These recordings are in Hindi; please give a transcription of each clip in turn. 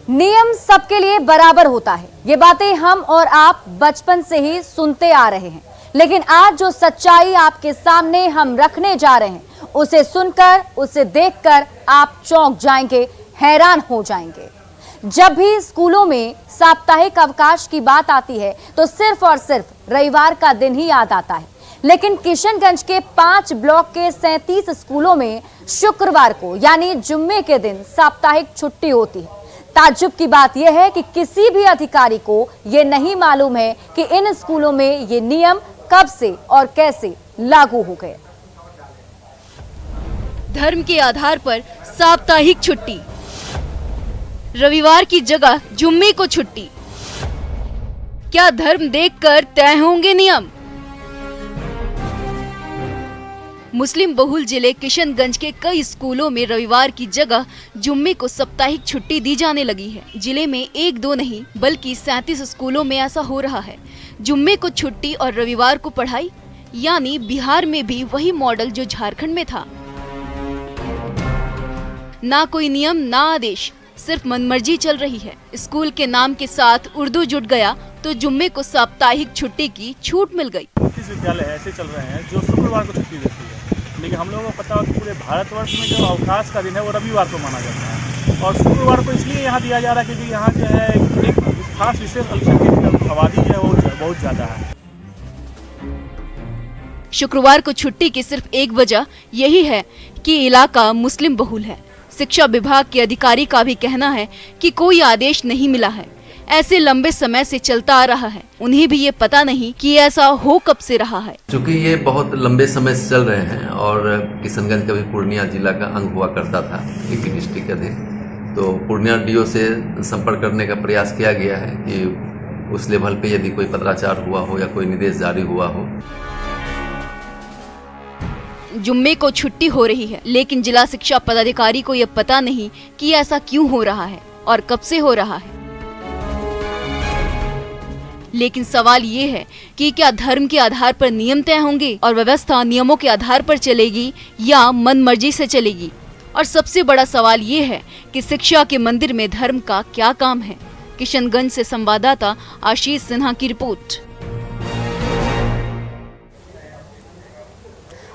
नियम सबके लिए बराबर होता है, ये बातें हम और आप बचपन से ही सुनते आ रहे हैं। लेकिन आज जो सच्चाई आपके सामने हम रखने जा रहे हैं, उसे सुनकर, उसे देखकर आप चौंक जाएंगे, हैरान हो जाएंगे। जब भी स्कूलों में साप्ताहिक अवकाश की बात आती है तो सिर्फ और सिर्फ रविवार का दिन ही याद आता है। लेकिन किशनगंज के 5 ब्लॉक के 37 स्कूलों में शुक्रवार को यानी जुम्मे के दिन साप्ताहिक छुट्टी होती है। ताज्जुब की बात यह है कि किसी भी अधिकारी को यह नहीं मालूम है कि इन स्कूलों में ये नियम कब से और कैसे लागू हो गए। धर्म के आधार पर साप्ताहिक छुट्टी, रविवार की जगह जुम्मे को छुट्टी। क्या धर्म देखकर तय होंगे नियम? मुस्लिम बहुल जिले किशनगंज के कई स्कूलों में रविवार की जगह जुम्मे को साप्ताहिक छुट्टी दी जाने लगी है। जिले में 1-2 नहीं बल्कि 37 स्कूलों में ऐसा हो रहा है। जुम्मे को छुट्टी और रविवार को पढ़ाई, यानी बिहार में भी वही मॉडल जो झारखंड में था। ना कोई नियम ना आदेश, सिर्फ मनमर्जी चल रही है। स्कूल के नाम के साथ उर्दू जुट गया तो जुम्मे को साप्ताहिक छुट्टी की छूट मिल गई। किस विद्यालय ऐसे चल रहे हैं जो शुक्रवार को छुट्टी देती है, लेकिन हम लोगों को पता है कि पूरे भारतवर्ष में जो अवकाश का दिन है वो रविवार को माना जाता है। और शुक्रवार को इसलिए यहाँ दिया जा रहा है क्योंकि यहाँ जो है एक खास विशेष अल्पसंख्यक की आबादी जो है वो बहुत ज़्यादा है। शुक्रवार को छुट्टी की सिर्फ एक वजह यही है कि इलाका मुस्लिम बहुल है। शिक्षा विभाग के अधिकारी का भी कहना है कि कोई आदेश नहीं मिला है, ऐसे लंबे समय से चलता आ रहा है। उन्हें भी ये पता नहीं कि ऐसा हो कब से रहा है। क्योंकि ये बहुत लंबे समय से चल रहे हैं और किशनगंज कभी पूर्णिया जिला का अंग हुआ करता था, एक डिस्ट्रिक्ट का दिन। तो पूर्णिया डीओ से संपर्क करने का प्रयास किया गया है कि उस लेवल पे यदि कोई पत्राचार हुआ हो या कोई निर्देश जारी हुआ हो। जुम्मे को छुट्टी हो रही है, लेकिन जिला शिक्षा पदाधिकारी को यह पता नहीं कि ऐसा क्यों हो रहा है और कब से हो रहा है। लेकिन सवाल ये है कि क्या धर्म के आधार पर नियम तय होंगे और व्यवस्था नियमों के आधार पर चलेगी या मनमर्जी से चलेगी? और सबसे बड़ा सवाल ये है कि शिक्षा के मंदिर में धर्म का क्या काम है? किशनगंज से संवाददाता आशीष सिन्हा की रिपोर्ट।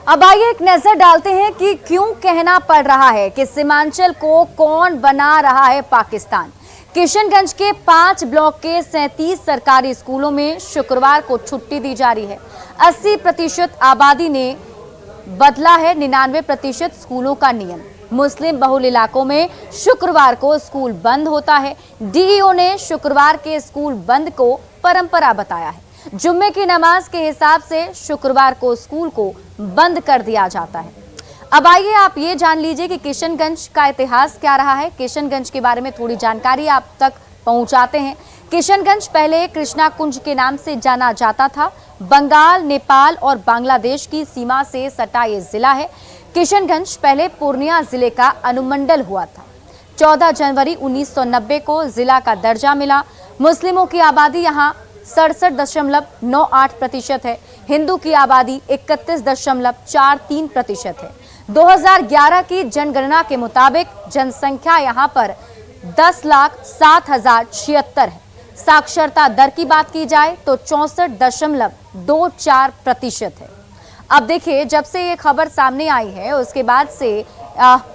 अब आइए एक नजर डालते हैं कि क्यों कहना पड़ रहा है कि सीमांचल को कौन बना रहा है पाकिस्तान। किशनगंज के 5 ब्लॉक के 37 सरकारी स्कूलों में शुक्रवार को छुट्टी दी जा रही है। 80% आबादी ने बदला है 99% स्कूलों का नियम। मुस्लिम बहुल इलाकों में शुक्रवार को स्कूल बंद होता है। डीईओ ने शुक्रवार के स्कूल बंद को परंपरा बताया है। जुम्मे की नमाज के हिसाब से शुक्रवार को स्कूल को बंद कर दिया जाता है। अब आइए आप ये जान लीजिए कि किशनगंज का इतिहास क्या रहा है। किशनगंज के बारे में थोड़ी जानकारी आप तक पहुंचाते हैं। किशनगंज पहले कृष्णा कुंज के नाम से जाना जाता था। बंगाल, नेपाल और बांग्लादेश की सीमा से सटा ये जिला है। किशनगंज पहले पूर्णिया जिले का अनुमंडल हुआ था। 14 जनवरी 1990 को जिला का दर्जा मिला। मुस्लिमों की आबादी यहाँ 67.98% है। हिंदू की आबादी 31.43% है। 2011 की जनगणना के मुताबिक जनसंख्या यहां पर 10,07,076 है। साक्षरता दर की बात की जाए तो 64.24% है। अब देखिए, जब से ये खबर सामने आई है उसके बाद से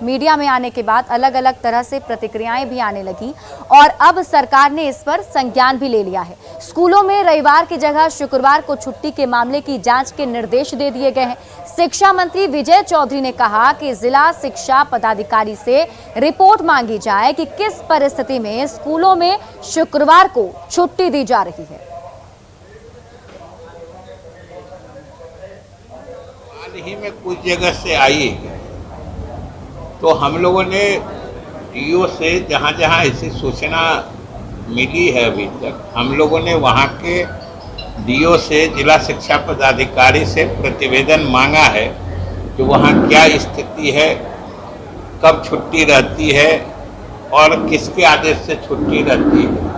मीडिया में आने के बाद अलग अलग तरह से प्रतिक्रियाएं भी आने लगी और अब सरकार ने इस पर संज्ञान भी ले लिया है। स्कूलों में रविवार की जगह शुक्रवार को छुट्टी के मामले की जांच के निर्देश दे दिए गए हैं। शिक्षा मंत्री विजय चौधरी ने कहा कि जिला शिक्षा पदाधिकारी से रिपोर्ट मांगी जाए कि किस परिस्थिति में स्कूलों में शुक्रवार को छुट्टी दी जा रही है। हाल ही में कुछ जगह से आई है तो हम लोगों ने डीओ से जहाँ जहाँ ऐसी सूचना मिली है अभी तक हम लोगों ने वहाँ के डीओ से जिला शिक्षा पदाधिकारी से प्रतिवेदन मांगा है कि वहाँ क्या स्थिति है, कब छुट्टी रहती है और किसके आदेश से छुट्टी रहती है।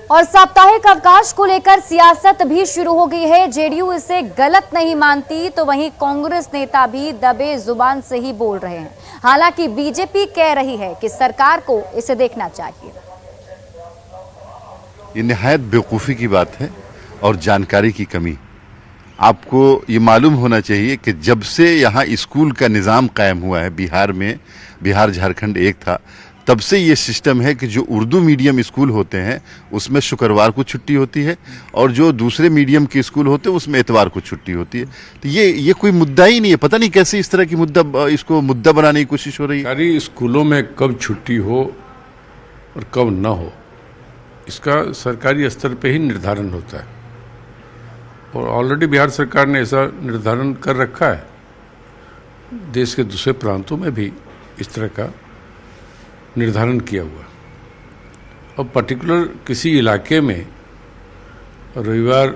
और साप्ताहिक अवकाश को लेकर सियासत भी शुरू हो गई है। जेडीयू इसे गलत नहीं मानती तो वहीं कांग्रेस नेता भी दबे जुबान से ही बोल रहे हैं। हालांकि बीजेपी कह रही है कि सरकार को इसे देखना चाहिए। ये निहायत बेवकूफ़ी की बात है और जानकारी की कमी। आपको ये मालूम होना चाहिए कि जब से यहाँ स्कूल का निज़ाम कायम हुआ है बिहार में, बिहार झारखंड एक था, तब से ये सिस्टम है कि जो उर्दू मीडियम स्कूल होते हैं उसमें शुक्रवार को छुट्टी होती है और जो दूसरे मीडियम के स्कूल होते हैं उसमें इतवार को छुट्टी होती है। तो ये कोई मुद्दा ही नहीं है। पता नहीं कैसे इस तरह की इसको मुद्दा बनाने की कोशिश हो रही है। सरकारी स्कूलों में कब छुट्टी हो और कब न हो, इसका सरकारी स्तर पे ही निर्धारण होता है और ऑलरेडी बिहार सरकार ने ऐसा निर्धारण कर रखा है। देश के दूसरे प्रांतों में भी इस तरह का निर्धारण किया हुआ। अब पर्टिकुलर किसी इलाके में रविवार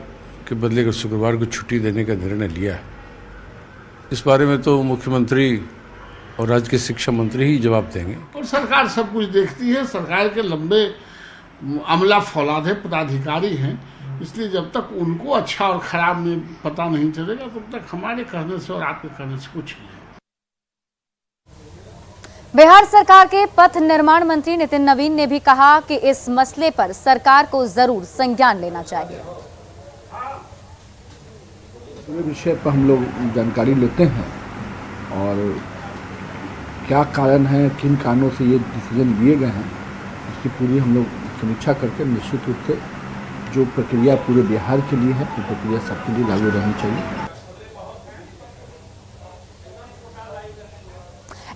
के बदले अगर शुक्रवार को छुट्टी देने का निर्णय लिया है, इस बारे में तो मुख्यमंत्री और राज्य के शिक्षा मंत्री ही जवाब देंगे। और सरकार सब कुछ देखती है। सरकार के लंबे अमला फौलाद है, पदाधिकारी हैं, इसलिए जब तक उनको अच्छा और खराब में पता नहीं चलेगा तब तक हमारे कहने से और आपके कहने से कुछ नहीं। बिहार सरकार के पथ निर्माण मंत्री नितिन नवीन ने भी कहा कि इस मसले पर सरकार को जरूर संज्ञान लेना चाहिए। पूरे विषय पर हम लोग जानकारी लेते हैं और क्या कारण है, किन कारणों से ये डिसीजन लिए गए हैं, इसकी पूरी हम लोग समीक्षा करके निश्चित रूप से जो प्रक्रिया पूरे बिहार के लिए है वो प्रक्रिया सबके लिए लागू रहनी चाहिए।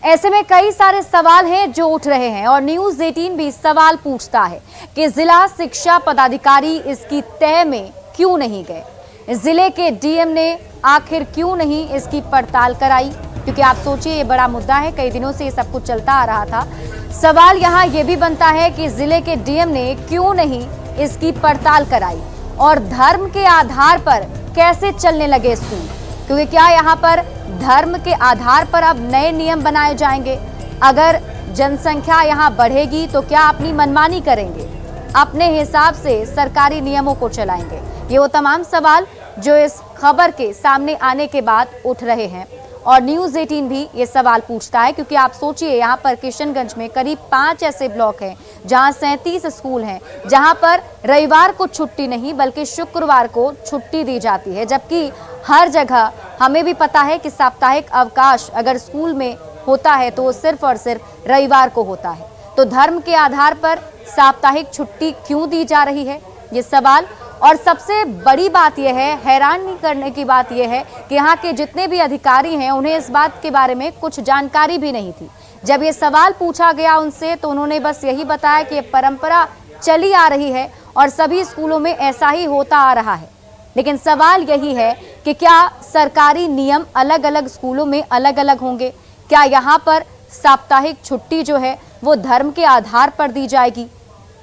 ऐसे में कई सारे सवाल हैं जो उठ रहे हैं और न्यूज़ 18 भी सवाल पूछता है कि जिला शिक्षा पदाधिकारी इसकी तय में क्यों नहीं गए। जिले के डीएम ने आखिर क्यों नहीं इसकी पड़ताल कराई, क्योंकि आप सोचिए ये बड़ा मुद्दा है, कई दिनों से ये सब कुछ चलता आ रहा था। सवाल यहाँ ये भी बनता है कि जिले के डीएम ने क्यों नहीं इसकी पड़ताल कराई और धर्म के आधार पर कैसे चलने लगे स्कूल, क्योंकि क्या यहाँ पर धर्म के आधार पर अब नए नियम बनाए जाएंगे? अगर जनसंख्या यहाँ बढ़ेगी तो क्या अपनी मनमानी करेंगे, अपने हिसाब से सरकारी नियमों को चलाएंगे? ये वो तमाम सवाल जो इस खबर के सामने आने के बाद उठ रहे हैं और न्यूज़ 18 भी ये सवाल पूछता है, क्योंकि आप सोचिए यहाँ पर किशनगंज में करीब 5 ऐसे ब्लॉक हैं जहाँ 37 स्कूल हैं जहाँ पर रविवार को छुट्टी नहीं बल्कि शुक्रवार को छुट्टी दी जाती है, जबकि हर जगह हमें भी पता है कि साप्ताहिक अवकाश अगर स्कूल में होता है तो वो सिर्फ और सिर्फ रविवार को होता है। तो धर्म के आधार पर साप्ताहिक छुट्टी क्यों दी जा रही है, ये सवाल। और सबसे बड़ी बात यह है, हैरान नहीं करने की बात यह है कि यहाँ के जितने भी अधिकारी हैं उन्हें इस बात के बारे में कुछ जानकारी भी नहीं थी। जब ये सवाल पूछा गया उनसे तो उन्होंने बस यही बताया कि ये परंपरा चली आ रही है और सभी स्कूलों में ऐसा ही होता आ रहा है। लेकिन सवाल यही है कि क्या सरकारी नियम अलग अलग स्कूलों में अलग अलग होंगे? क्या यहाँ पर साप्ताहिक छुट्टी जो है वो धर्म के आधार पर दी जाएगी?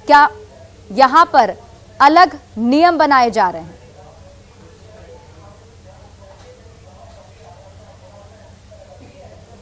क्या यहाँ पर अलग नियम बनाए जा रहे हैं?